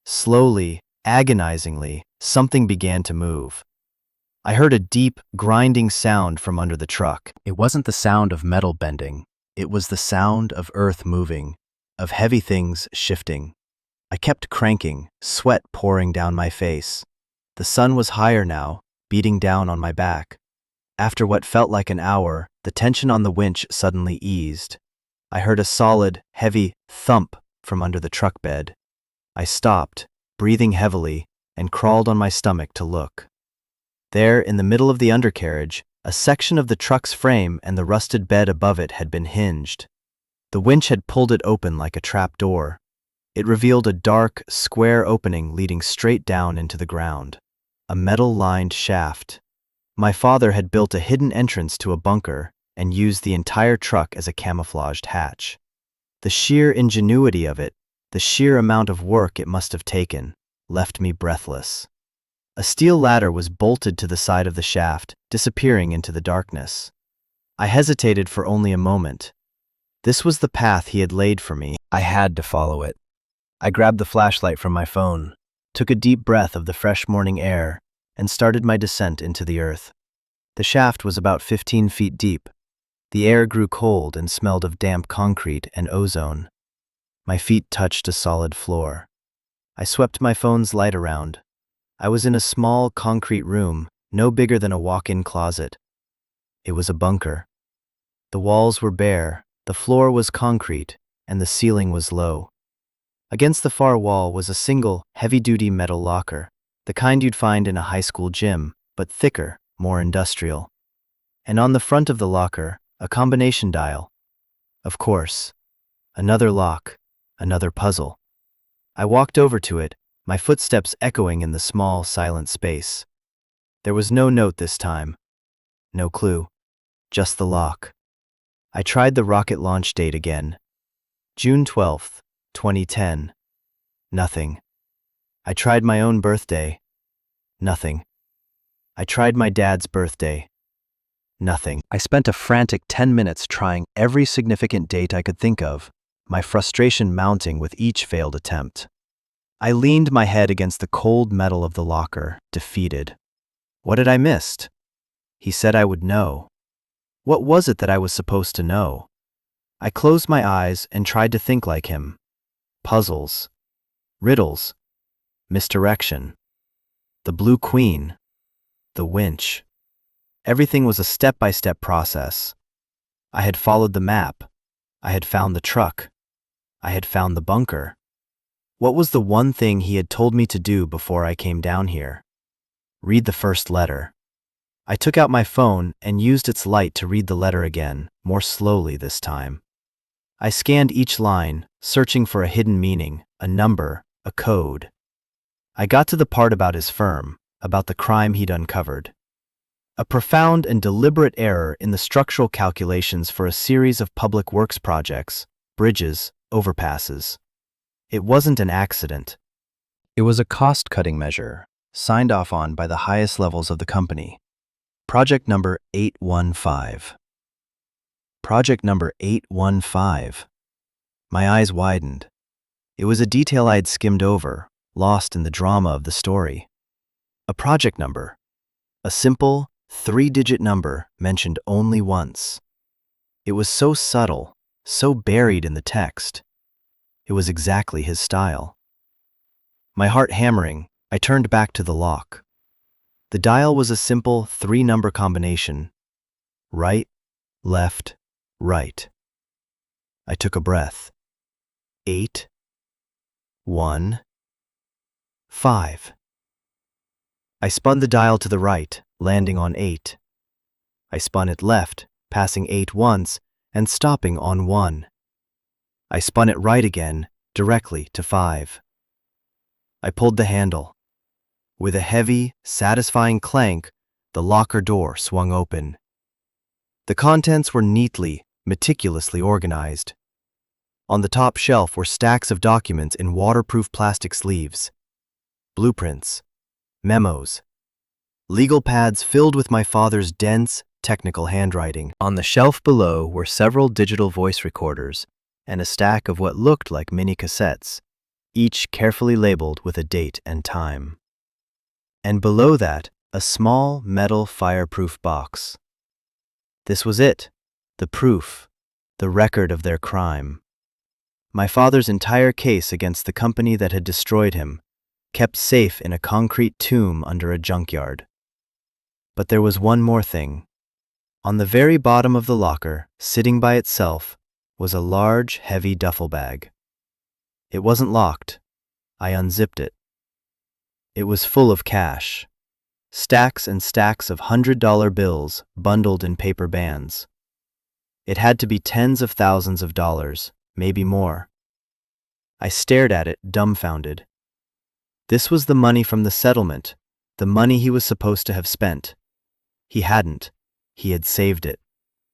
Slowly, agonizingly, something began to move. I heard a deep, grinding sound from under the truck. It wasn't the sound of metal bending. It was the sound of earth moving, of heavy things shifting. I kept cranking, sweat pouring down my face. The sun was higher now, beating down on my back. After what felt like an hour, the tension on the winch suddenly eased. I heard a solid, heavy thump from under the truck bed. I stopped, breathing heavily, and crawled on my stomach to look. There, in the middle of the undercarriage, a section of the truck's frame and the rusted bed above it had been hinged. The winch had pulled it open like a trap door. It revealed a dark, square opening leading straight down into the ground. A metal-lined shaft. My father had built a hidden entrance to a bunker and used the entire truck as a camouflaged hatch. The sheer ingenuity of it, the sheer amount of work it must have taken. left me breathless. A steel ladder was bolted to the side of the shaft, disappearing into the darkness. I hesitated for only a moment. This was the path he had laid for me. I had to follow it. I grabbed the flashlight from my phone, took a deep breath of the fresh morning air, and started my descent into the earth. The shaft was about 15 feet deep. The air grew cold and smelled of damp concrete and ozone. My feet touched a solid floor. I swept my phone's light around. I was in a small concrete room, no bigger than a walk-in closet. It was a bunker. The walls were bare, the floor was concrete, and the ceiling was low. Against the far wall was a single, heavy-duty metal locker, the kind you'd find in a high school gym, but thicker, more industrial. And on the front of the locker, a combination dial. Of course. Another lock, another puzzle. I walked over to it, my footsteps echoing in the small, silent space. There was no note this time. No clue. Just the lock. I tried the rocket launch date again. June 12th, 2010. Nothing. I tried my own birthday. Nothing. I tried my dad's birthday. Nothing. I spent a frantic 10 minutes trying every significant date I could think of, my frustration mounting with each failed attempt. I leaned my head against the cold metal of the locker, defeated. What had I missed? He said I would know. What was it that I was supposed to know? I closed my eyes and tried to think like him. Puzzles. Riddles. Misdirection. The Blue Queen. The winch. Everything was a step-by-step process. I had followed the map. I had found the truck. I had found the bunker. What was the one thing he had told me to do before I came down here? Read the first letter. I took out my phone and used its light to read the letter again, more slowly this time. I scanned each line, searching for a hidden meaning, a number, a code. I got to the part about his firm, about the crime he'd uncovered. A profound and deliberate error in the structural calculations for a series of public works projects, bridges, overpasses. It wasn't an accident. It was a cost-cutting measure, signed off on by the highest levels of the company. Project number 815. Project number 815. My eyes widened. It was a detail I had skimmed over, lost in the drama of the story. A project number. A simple, 3-digit number mentioned only once. It was so subtle, so buried in the text. It was exactly his style. My heart hammering, I turned back to the lock. The dial was a simple 3-number combination. Right, left, right. I took a breath. 8, 1, 5. I spun the dial to the right, landing on 8. I spun it left, passing 8 once, and stopping on 1. I spun it right again, directly to 5. I pulled the handle. With a heavy, satisfying clank, the locker door swung open. The contents were neatly, meticulously organized. On the top shelf were stacks of documents in waterproof plastic sleeves. Blueprints, memos, legal pads filled with my father's dense, technical handwriting. On the shelf below were several digital voice recorders and a stack of what looked like mini cassettes, each carefully labeled with a date and time. And below that, a small metal fireproof box. This was it, the proof, the record of their crime. My father's entire case against the company that had destroyed him, kept safe in a concrete tomb under a junkyard. But there was one more thing. On the very bottom of the locker, sitting by itself, was a large, heavy duffel bag. It wasn't locked. I unzipped it. It was full of cash. Stacks and stacks of $100 bills bundled in paper bands. It had to be tens of thousands of dollars, maybe more. I stared at it, dumbfounded. This was the money from the settlement, the money he was supposed to have spent. He hadn't. He had saved it.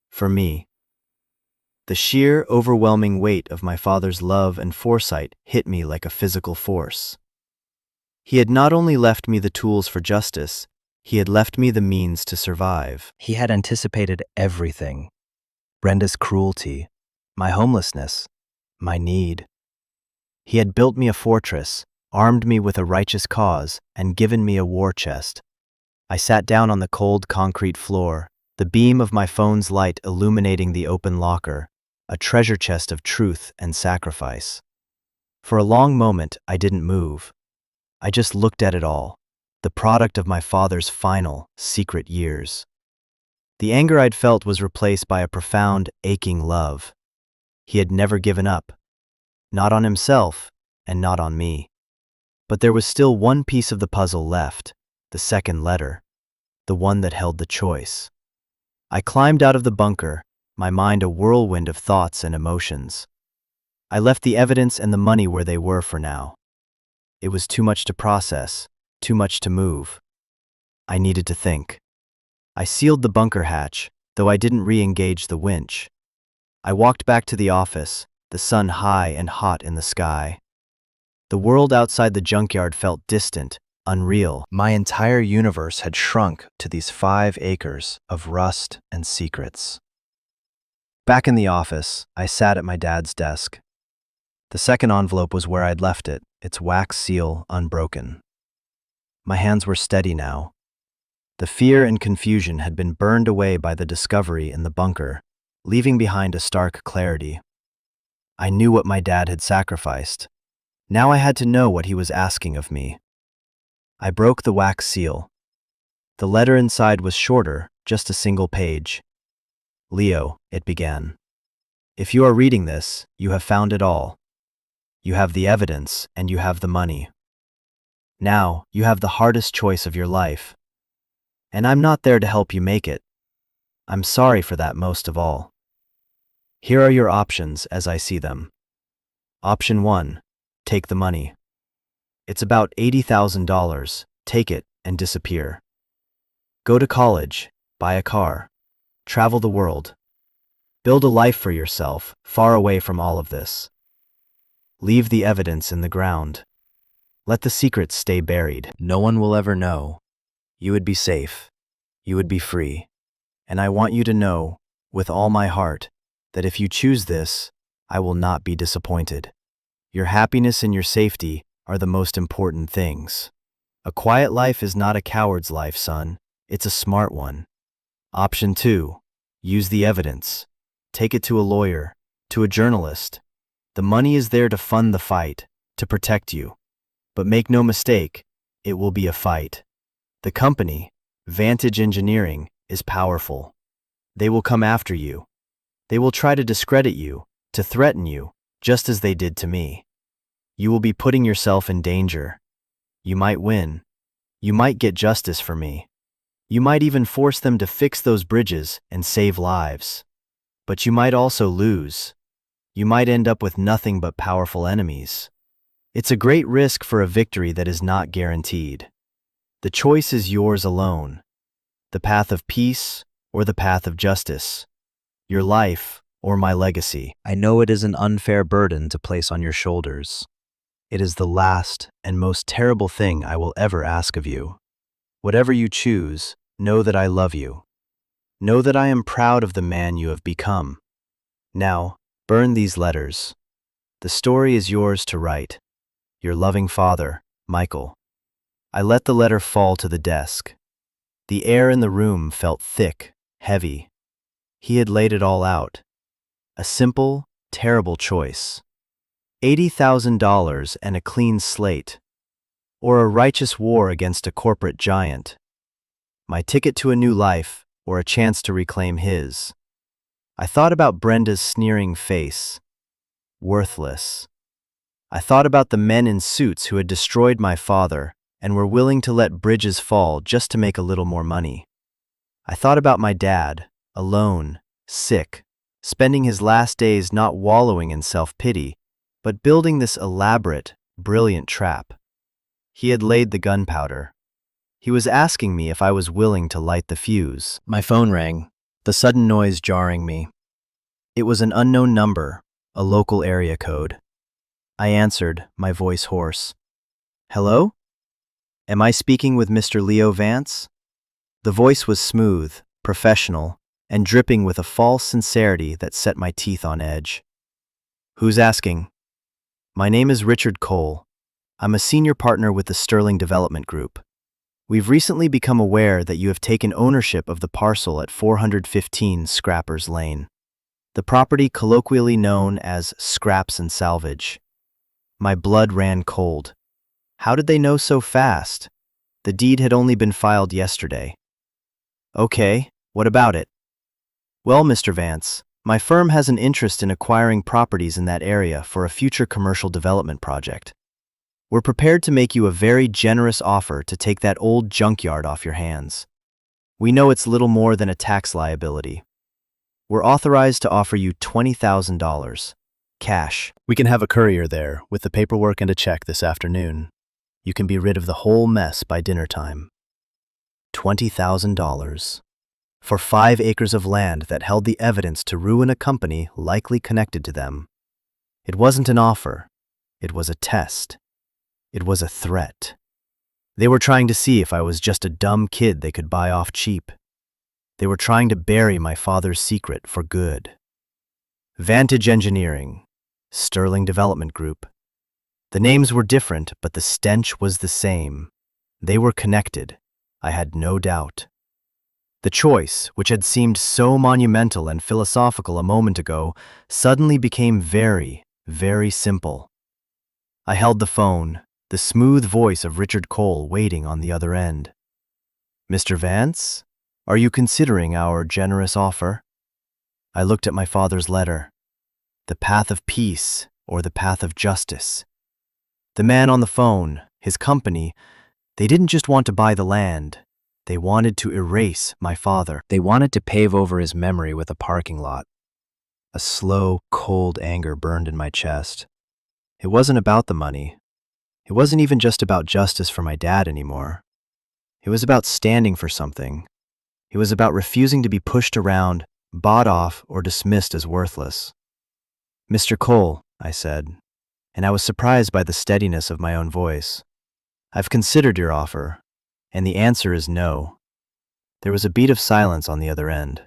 For me. The sheer, overwhelming weight of my father's love and foresight hit me like a physical force. He had not only left me the tools for justice, he had left me the means to survive. He had anticipated everything. Brenda's cruelty, my homelessness, my need. He had built me a fortress, armed me with a righteous cause, and given me a war chest. I sat down on the cold concrete floor, the beam of my phone's light illuminating the open locker, a treasure chest of truth and sacrifice. For a long moment, I didn't move. I just looked at it all, the product of my father's final, secret years. The anger I'd felt was replaced by a profound, aching love. He had never given up, not on himself and not on me. But there was still one piece of the puzzle left, the second letter, the one that held the choice. I climbed out of the bunker, my mind a whirlwind of thoughts and emotions. I left the evidence and the money where they were for now. It was too much to process, too much to move. I needed to think. I sealed the bunker hatch, though I didn't re-engage the winch. I walked back to the office, the sun high and hot in the sky. The world outside the junkyard felt distant, unreal. My entire universe had shrunk to these 5 acres of rust and secrets. Back in the office, I sat at my dad's desk. The second envelope was where I'd left it, its wax seal unbroken. My hands were steady now. The fear and confusion had been burned away by the discovery in the bunker, leaving behind a stark clarity. I knew what my dad had sacrificed. Now I had to know what he was asking of me. I broke the wax seal. The letter inside was shorter, just a single page. Leo, it began. If you are reading this, you have found it all. You have the evidence, and you have the money. Now, you have the hardest choice of your life. And I'm not there to help you make it. I'm sorry for that most of all. Here are your options as I see them. Option 1. Take the money. It's about $80,000. Take it and disappear. Go to college, buy a car, travel the world. Build a life for yourself, far away from all of this. Leave the evidence in the ground. Let the secrets stay buried. No one will ever know. You would be safe. You would be free. And I want you to know, with all my heart, that if you choose this, I will not be disappointed. Your happiness and your safety are the most important things. A quiet life is not a coward's life, son. It's a smart one. Option 2. Use the evidence. Take it to a lawyer, to a journalist. The money is there to fund the fight, to protect you. But make no mistake, it will be a fight. The company, Vantage Engineering, is powerful. They will come after you. They will try to discredit you, to threaten you, just as they did to me. You will be putting yourself in danger. You might win. You might get justice for me. You might even force them to fix those bridges and save lives. But you might also lose. You might end up with nothing but powerful enemies. It's a great risk for a victory that is not guaranteed. The choice is yours alone. The path of peace or the path of justice. Your life or my legacy. I know it is an unfair burden to place on your shoulders. It is the last and most terrible thing I will ever ask of you. Whatever you choose, know that I love you. Know that I am proud of the man you have become. Now, burn these letters. The story is yours to write. Your loving father, Michael. I let the letter fall to the desk. The air in the room felt thick, heavy. He had laid it all out. A simple, terrible choice. $80,000 and a clean slate. Or a righteous war against a corporate giant. My ticket to a new life, or a chance to reclaim his. I thought about Brenda's sneering face. Worthless. I thought about the men in suits who had destroyed my father and were willing to let bridges fall just to make a little more money. I thought about my dad, alone, sick, spending his last days not wallowing in self-pity, but building this elaborate, brilliant trap. He had laid the gunpowder. He was asking me if I was willing to light the fuse. My phone rang, the sudden noise jarring me. It was an unknown number, a local area code. I answered, my voice hoarse. Hello? Am I speaking with Mr. Leo Vance? The voice was smooth, professional, and dripping with a false sincerity that set my teeth on edge. Who's asking? My name is Richard Cole. I'm a senior partner with the Sterling Development Group. We've recently become aware that you have taken ownership of the parcel at 415 Scrappers Lane, the property colloquially known as Scraps and Salvage. My blood ran cold. How did they know so fast? The deed had only been filed yesterday. Okay, what about it? Well, Mr. Vance, my firm has an interest in acquiring properties in that area for a future commercial development project. We're prepared to make you a very generous offer to take that old junkyard off your hands. We know it's little more than a tax liability. We're authorized to offer you $20,000, cash. We can have a courier there with the paperwork and a check this afternoon. You can be rid of the whole mess by dinner time. $20,000 for 5 acres of land that held the evidence to ruin a company likely connected to them. It wasn't an offer. It was a test. It was a threat. They were trying to see if I was just a dumb kid they could buy off cheap. They were trying to bury my father's secret for good. Vantage Engineering, Sterling Development Group. The names were different, but the stench was the same. They were connected, I had no doubt. The choice, which had seemed so monumental and philosophical a moment ago, suddenly became very, very simple. I held the phone, the smooth voice of Richard Cole waiting on the other end. Mr. Vance, are you considering our generous offer? I looked at my father's letter. The path of peace or the path of justice. The man on the phone, his company, they didn't just want to buy the land. They wanted to erase my father. They wanted to pave over his memory with a parking lot. A slow, cold anger burned in my chest. It wasn't about the money. It wasn't even just about justice for my dad anymore. It was about standing for something. It was about refusing to be pushed around, bought off, or dismissed as worthless. Mr. Cole, I said, and I was surprised by the steadiness of my own voice. I've considered your offer, and the answer is no. There was a beat of silence on the other end.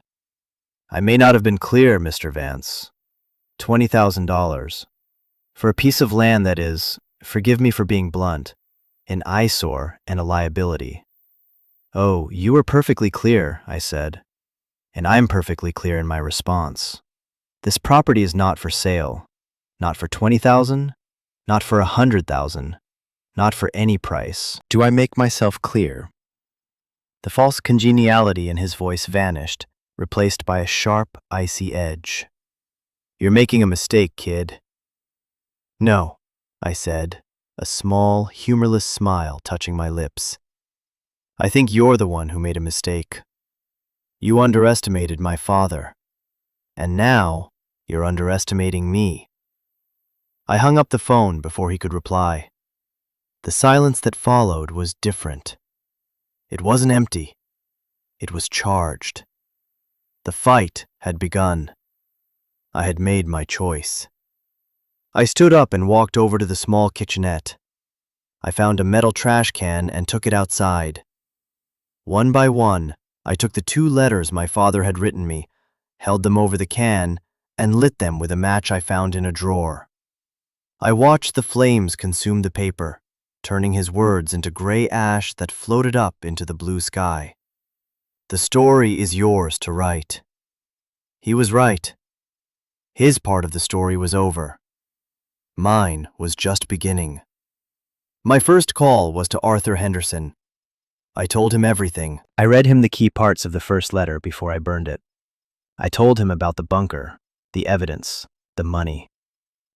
I may not have been clear, Mr. Vance. $20,000. For a piece of land that is, forgive me for being blunt, an eyesore and a liability. Oh, you were perfectly clear, I said, and I'm perfectly clear in my response. This property is not for sale. Not for $20,000, not for $100,000, not for any price. Do I make myself clear? The false congeniality in his voice vanished, replaced by a sharp, icy edge. You're making a mistake, kid. No, I said, a small, humorless smile touching my lips. I think you're the one who made a mistake. You underestimated my father. And now, you're underestimating me. I hung up the phone before he could reply. The silence that followed was different. It wasn't empty. It was charged. The fight had begun. I had made my choice. I stood up and walked over to the small kitchenette. I found a metal trash can and took it outside. One by one, I took the 2 letters my father had written me, held them over the can, and lit them with a match I found in a drawer. I watched the flames consume the paper, turning his words into gray ash that floated up into the blue sky. The story is yours to write. He was right. His part of the story was over. Mine was just beginning. My first call was to Arthur Henderson. I told him everything. I read him the key parts of the first letter before I burned it. I told him about the bunker, the evidence, the money.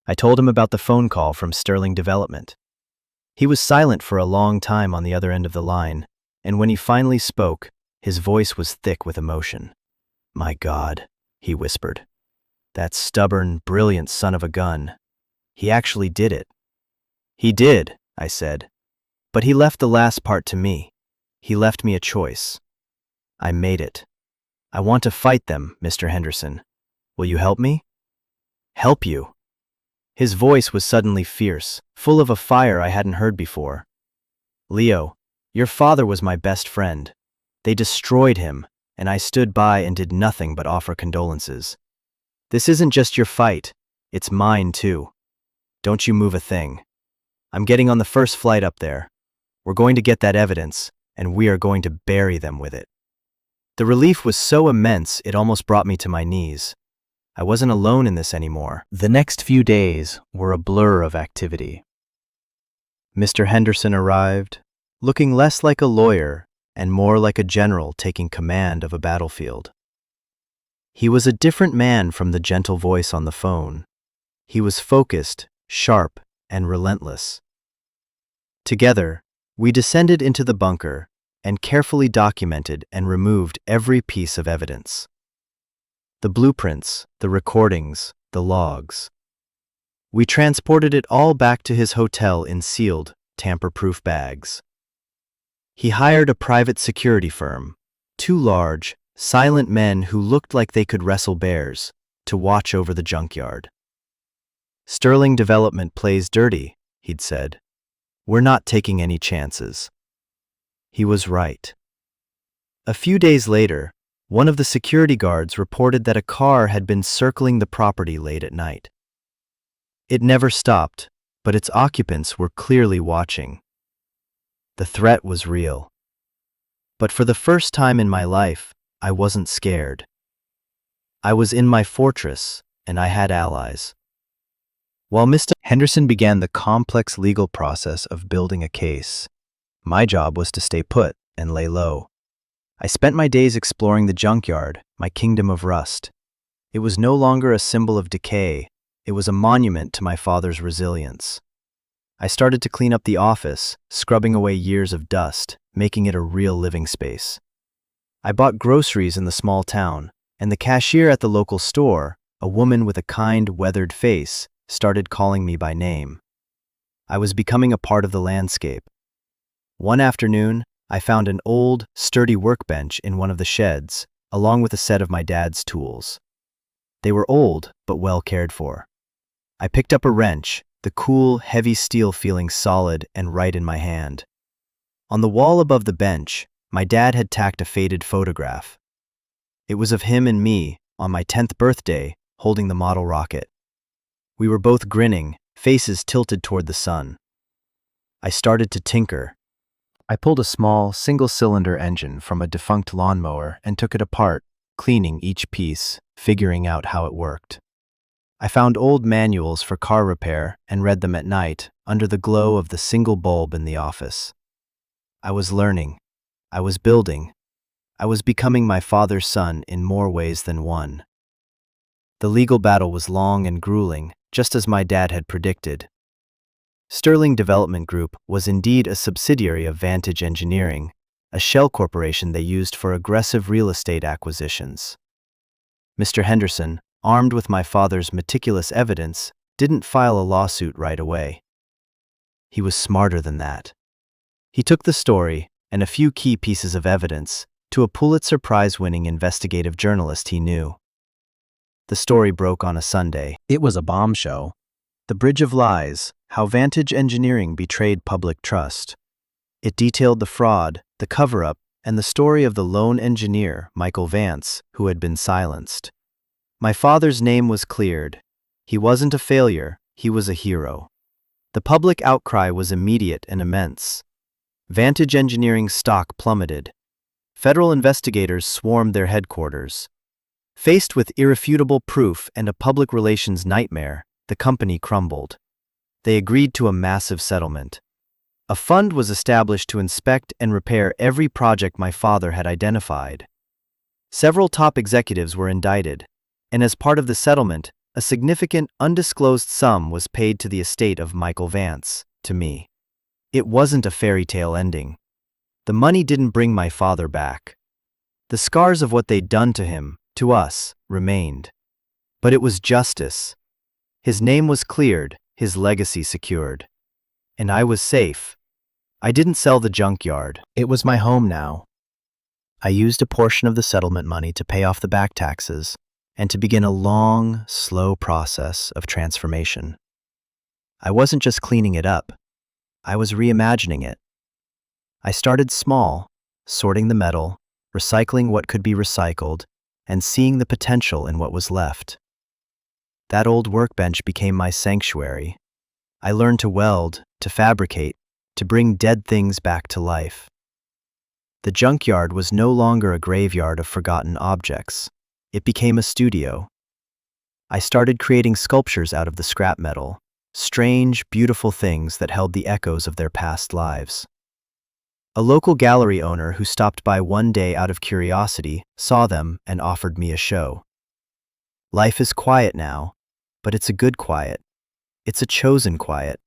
I told him about the phone call from Sterling Development. He was silent for a long time on the other end of the line, and when he finally spoke, his voice was thick with emotion. My God, he whispered. That stubborn, brilliant son of a gun. He actually did it. He did, I said. But he left the last part to me. He left me a choice. I made it. I want to fight them, Mr. Henderson. Will you help me? Help you? His voice was suddenly fierce, full of a fire I hadn't heard before. Leo, Your father was my best friend. They destroyed him, and I stood by and did nothing but offer condolences. This isn't just your fight, it's mine too. Don't you move a thing. I'm getting on the first flight up there. We're going to get that evidence, and we are going to bury them with it. The relief was so immense it almost brought me to my knees. I wasn't alone in this anymore. The next few days were a blur of activity. Mr. Henderson arrived, looking less like a lawyer and more like a general taking command of a battlefield. He was a different man from the gentle voice on the phone. He was focused, sharp, and relentless. Together, we descended into the bunker and carefully documented and removed every piece of evidence. The blueprints, the recordings, the logs. We transported it all back to his hotel in sealed, tamper-proof bags. He hired a private security firm, two large, silent men who looked like they could wrestle bears, to watch over the junkyard. "Sterling Development plays dirty," he'd said. "We're not taking any chances." He was right. A few days later, one of the security guards reported that a car had been circling the property late at night. It never stopped, but its occupants were clearly watching. The threat was real. But for the first time in my life, I wasn't scared. I was in my fortress, and I had allies. While Mr. Henderson began the complex legal process of building a case, my job was to stay put and lay low. I spent my days exploring the junkyard, my kingdom of rust. It was no longer a symbol of decay, it was a monument to my father's resilience. I started to clean up the office, scrubbing away years of dust, making it a real living space. I bought groceries in the small town, and the cashier at the local store, a woman with a kind, weathered face, started calling me by name. I was becoming a part of the landscape. One afternoon, I found an old, sturdy workbench in one of the sheds, along with a set of my dad's tools. They were old, but well cared for. I picked up a wrench, the cool, heavy steel feeling solid and right in my hand. On the wall above the bench, my dad had tacked a faded photograph. It was of him and me, on my 10th birthday, holding the model rocket. We were both grinning, faces tilted toward the sun. I started to tinker. I pulled a small, single-cylinder engine from a defunct lawnmower and took it apart, cleaning each piece, figuring out how it worked. I found old manuals for car repair and read them at night, under the glow of the single bulb in the office. I was learning. I was building. I was becoming my father's son in more ways than one. The legal battle was long and grueling, just as my dad had predicted. Sterling Development Group was indeed a subsidiary of Vantage Engineering, a shell corporation they used for aggressive real estate acquisitions. Mr. Henderson, armed with my father's meticulous evidence, didn't file a lawsuit right away. He was smarter than that. He took the story, and a few key pieces of evidence, to a Pulitzer Prize-winning investigative journalist he knew. The story broke on a Sunday. It was a bombshell. The Bridge of Lies, How Vantage Engineering Betrayed Public Trust. It detailed the fraud, the cover-up, and the story of the lone engineer, Michael Vance, who had been silenced. My father's name was cleared. He wasn't a failure, he was a hero. The public outcry was immediate and immense. Vantage Engineering's stock plummeted. Federal investigators swarmed their headquarters. Faced with irrefutable proof and a public relations nightmare, the company crumbled. They agreed to a massive settlement. A fund was established to inspect and repair every project my father had identified. Several top executives were indicted, and as part of the settlement, a significant undisclosed sum was paid to the estate of Michael Vance, to me. It wasn't a fairy tale ending. The money didn't bring my father back. The scars of what they'd done to him, to us, remained. But it was justice. His name was cleared, his legacy secured. And I was safe. I didn't sell the junkyard. It was my home now. I used a portion of the settlement money to pay off the back taxes and to begin a long, slow process of transformation. I wasn't just cleaning it up. I was reimagining it. I started small, sorting the metal, recycling what could be recycled, and seeing the potential in what was left. That old workbench became my sanctuary. I learned to weld, to fabricate, to bring dead things back to life. The junkyard was no longer a graveyard of forgotten objects. It became a studio. I started creating sculptures out of the scrap metal, strange, beautiful things that held the echoes of their past lives. A local gallery owner who stopped by one day out of curiosity saw them and offered me a show. Life is quiet now, but it's a good quiet. It's a chosen quiet.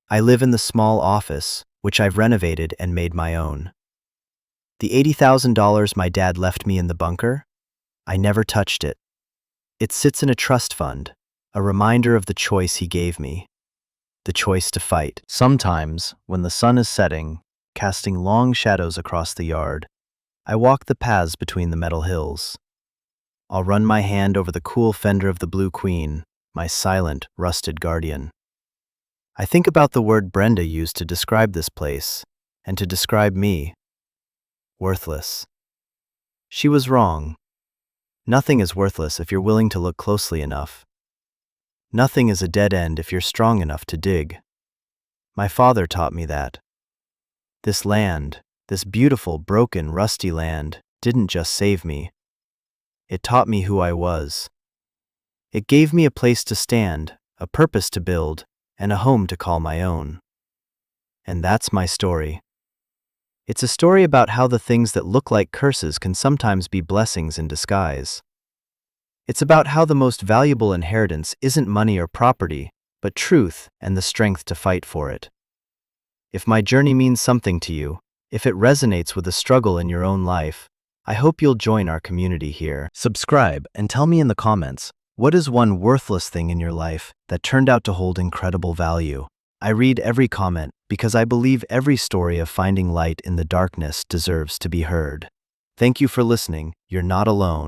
I live in the small office, which I've renovated and made my own. The $80,000 my dad left me in the bunker? I never touched it. It sits in a trust fund, a reminder of the choice he gave me. The choice to fight. Sometimes, when the sun is setting, casting long shadows across the yard, I walk the paths between the metal hills. I'll run my hand over the cool fender of the Blue Queen, my silent, rusted guardian. I think about the word Brenda used to describe this place, and to describe me. Worthless. She was wrong. Nothing is worthless if you're willing to look closely enough. Nothing is a dead end if you're strong enough to dig. My father taught me that. This land, this beautiful, broken, rusty land, didn't just save me. It taught me who I was. It gave me a place to stand, a purpose to build, and a home to call my own. And that's my story. It's a story about how the things that look like curses can sometimes be blessings in disguise. It's about how the most valuable inheritance isn't money or property, but truth and the strength to fight for it. If my journey means something to you, if it resonates with a struggle in your own life, I hope you'll join our community here. Subscribe and tell me in the comments, what is one worthless thing in your life that turned out to hold incredible value? I read every comment because I believe every story of finding light in the darkness deserves to be heard. Thank you for listening. You're not alone.